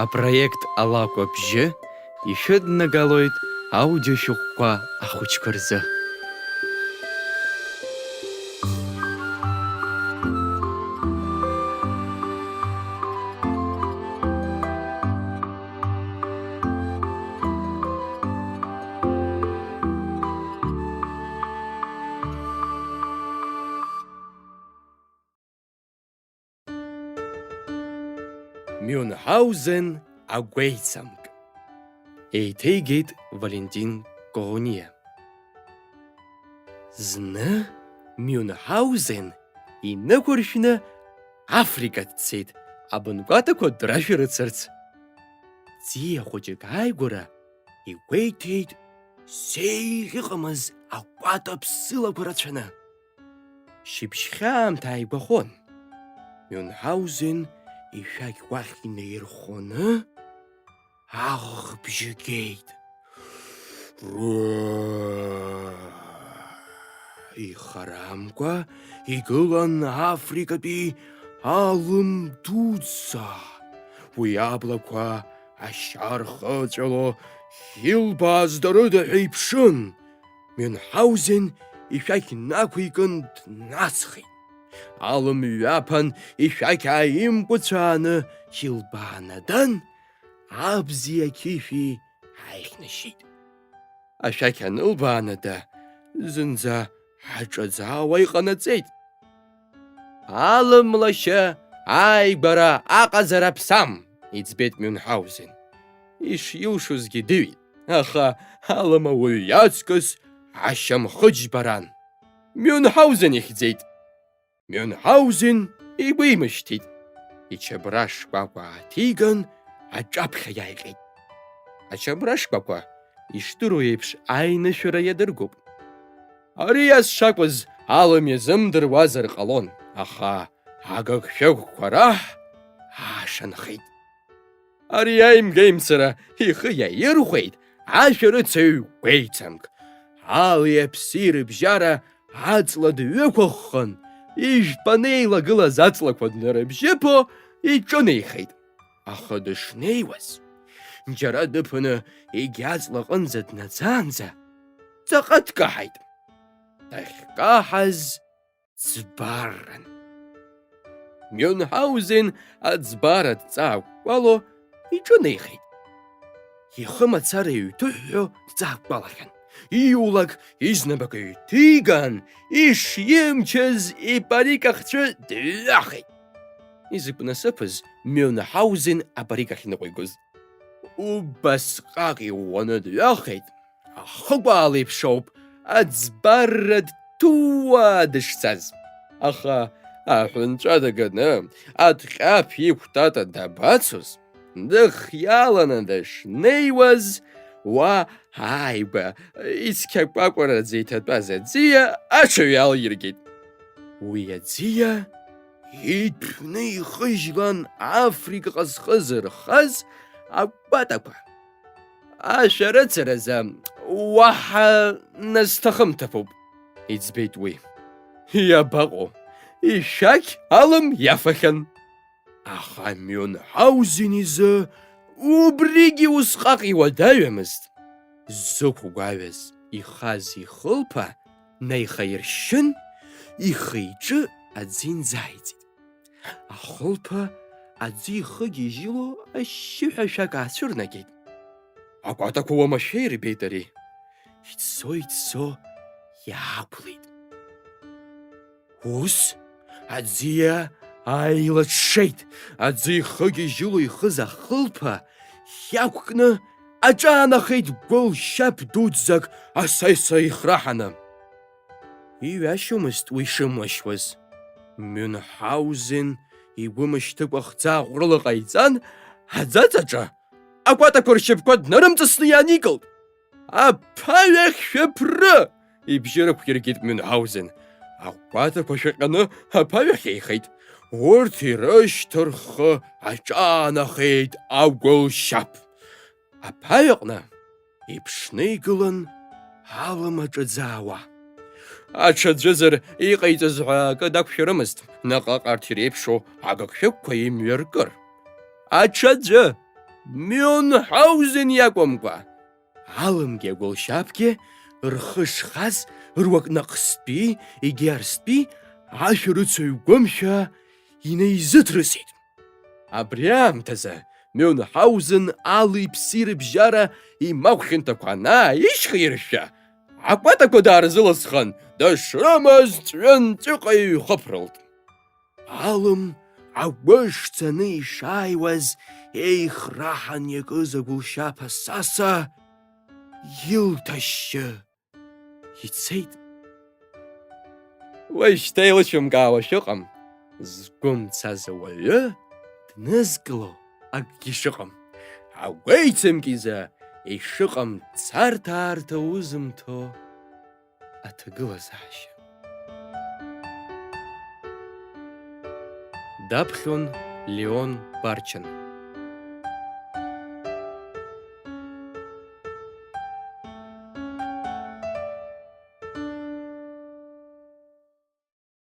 Апроект Алакә абжьы ишәыднагалоит аудиошәҟәқәа ахәыҷқәа рзы. Мюнхаузен агәеицамк. Еиҭеигеит Валентин Коӷониа. Зны Миунҳаузен инықәыршәны Африка дцеит абынкәатақәа драшәарыцарц. Ӡиа хәыҷык ааигәара игәеиҭеит сеиӷьыҟамыз акәата ԥсылақәа рацәаны. Шьыбжьхьаамҭа ааигәахон. Мюнхаузен ишәақь уахь инаирхәаны аӷбжьы геит. Ихарамкәа игылан Африкатәи алым дуӡӡа. Уи аблақәа ашьа рхыҵәало илбааз дарыдаҳәа иԥшын. Мюнхаузен ишәақь нақәикын днацхеит. Алым ҩаԥан ишәақь ааимҟәыцәааны илбаанадан, абзи ақьышәи ааихьнашьит. Ашәақь анылбаанада, зынӡа ҳаҿаӡаауа иҟанаҵеит. Алым лашьа ааигәара аҟазара ԥсам, иӡбеит Мюнхаузен. Ишилшозгьы дыҩит, аха алым ауаҩ иаҵкыс ашьамхыџь баран. Мюнхаузен ихьӡеит. Мюнхаузен игәимышьҭит. Ичабра шкәакәа ааҭиган, аҿаԥхьа иааиҟьеит. Ачабра шкәакәа ишдыру еиԥш аинышәара иадыргоуп. Ари ас шакәыз алым иазымдыруазар ҟалон, аха агыгшәыгәқәа раҳ аашанхеит. Ари аимгеимцара ихы иаирхәеит ашәарыцаҩ гәеицамк. Али аԥси рыбжьара аҵла дҩықәыххан, ижәпаны еилагылаз аҵлақәа днарыбжьыԥо иҿынеихеит. Аха дышнеиуаз, џьара дыԥаны егьи аҵлаҟынӡа днаӡаанӡа, ҵаҟа дкаҳаит. Дахькаҳаз ӡбарран. Мюнхаузен аӡбара дҵаакәкәало иҿынеихеит. Ихы мацара иҩҭыҳәҳәо дҵаакәкәалахьан. Иулак изнапык ҩҭиган, ишимчыз ипарикахьҵәы дҩахеит. Изакә насыԥыз Мюнхаузен апарикахь иныҟәигоз. Убасҟак иууаны дҩахеит. Ахыкәаала еиԥш ауп аӡбарра дҭууа дышцаз. Аха аҳәынҵәа даганы аҭҟьаԥ иқәтата дабацоз, дыхиаланы дышнеиуаз, уа ааигәа ицқьакәакәараӡа иҭатәаз аӡиа аҽаҩ алиргеит. Уи аӡиа иҭәны ихыжьлан Африкаҟа зхызырхаз акәатақәа. Ашәарыцаразы уаҳа назҭахымҭаԥуп, иӡбеит уи. Иабаҟоу, ишәақь алым иафахьан. Аха Мюнхаузен изы убригьы усҟак иуадаҩамызт. Зықәгәаҩаз ихаз ихылԥа наихаиршьын, ихы-иҿы аӡы инӡааиҵеит. Ахылԥа аӡы ихы гьежьыло ашьшьыҳәа ашәак аацәырнагеит. Акәатақәа уамашәа ирбеит ари. Ицо-ицо иаақәлеит. Ус аӡиа ааилаҽҽеит. Аӡы ихы гьежьыло ихыз ахылԥа иақәкны аҿаанахеит гәылшьап дуӡӡак асаиса ихраҳаны. Иҩашьомызт уи шымлашьуаз. Мюнхаузен игәы мышьҭыкәа хӡаа ӷәрыла ҟаиҵан, аӡаҵаҿы акәатақәа ршьапқәа днарымҵасны иааникылт. Аԥаҩахь шәаԥры! Ибжьы рықәиргеит Мюнхаузен. Акәатақәа шәаҟьаны аԥаҩахь еихеит. Урҭ ирышьҭырххы аҿаанахеит агәылшьап. Аԥаҩаҟны иԥшны игылан алым аҿаӡаауа. Аҽаӡәызар иҟаиҵаз ҳәа акы дақәшәарымызт, наҟ-наҟ арҭ иреиԥшу агыгшәыгқәа имҩаркыр. Аҽаӡәы Миунҳаузен иакәымкәа, алымгьы агәылшьапгьы рхы шхаз руакнаҟстәи егьи ашәарыцаҩ гәымшәа инаизыҭрысит. Абри аамҭазы Мюнхаузен али-ԥси рыбжьара имахәхьанҭақәа анааишьхаиршәа, акәатақәа даарзылысхан, дышрымаз ҵәҩынҵәыҟа иҩхыԥрылт. Алым агәы шцаны ишааиуаз еихраҳан иакыз агәылшьап асаса илҭашьшьы ицеит. Уажәшьҭа еилыцәымкаауа шәыҟам, згәы мцаз ауаҩы днызкыло акгьы шыҟам. Агәеицамк изы ишыҟам царҭаарҭа узымҭо аҭагылазаашьа. Даԥхьон Леон Барчан.